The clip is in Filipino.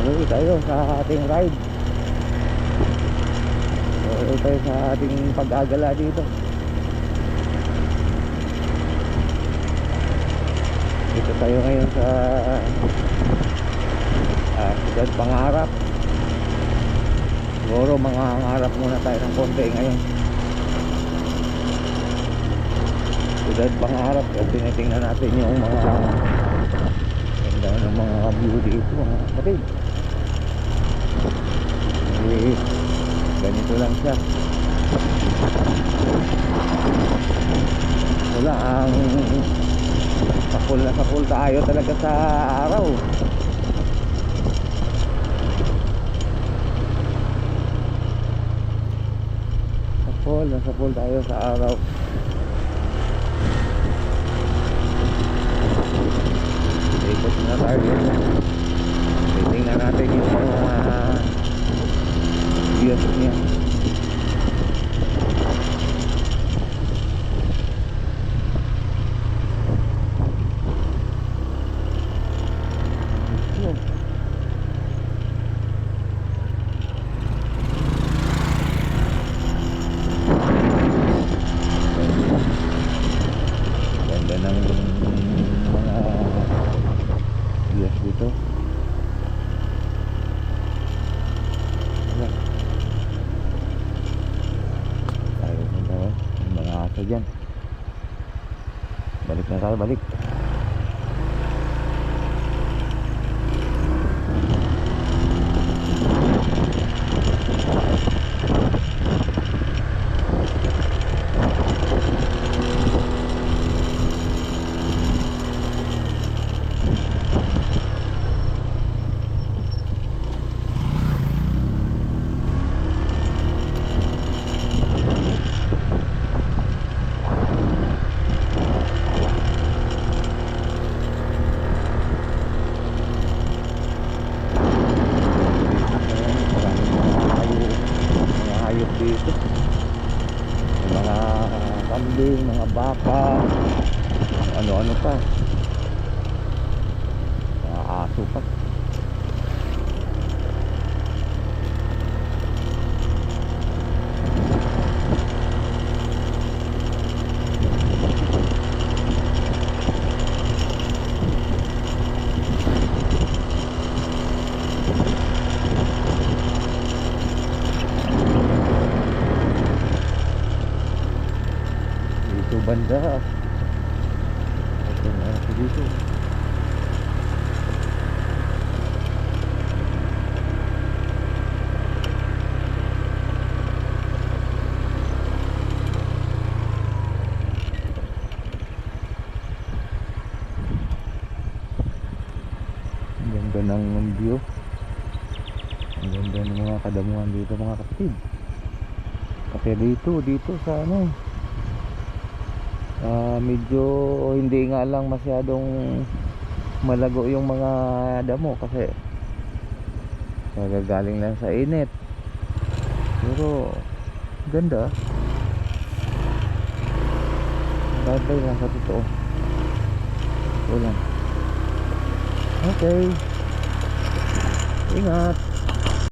Uwi tayo sa ating ride. Uwi tayo sa ating pag-agala dito. Dito tayo ngayon sa Siyudad Pangarap. Siguro mangangarap muna tayo ng konti ngayon. Siyudad Pangarap. Kaya tinitingnan natin yung mga ganda ng mga view dito, mga kapatid. Ganito lang siya. Wala ang sakul na sakul tayo talaga sa araw. Sakul tayo sa araw. Ikot na tayo. Titingnan natin yung mga views niya. Ganda ng mga views dito. Tayo punta ko. Yung mga aso dyan. Balik na tayo, balik. Dito mga kambing, mga baka, ano-ano pa, mga aso pa. Banda ito na ako dito. Ang ganda ng view, ang ganda ng mga kadamuhan dito, mga kapatid. Kasi dito sa ano, medyo hindi nga lang masyadong malago yung mga damo kasi nagagaling lang sa init, pero ganda. Babay lang sa totoo. Ito lang. Okay, ingat.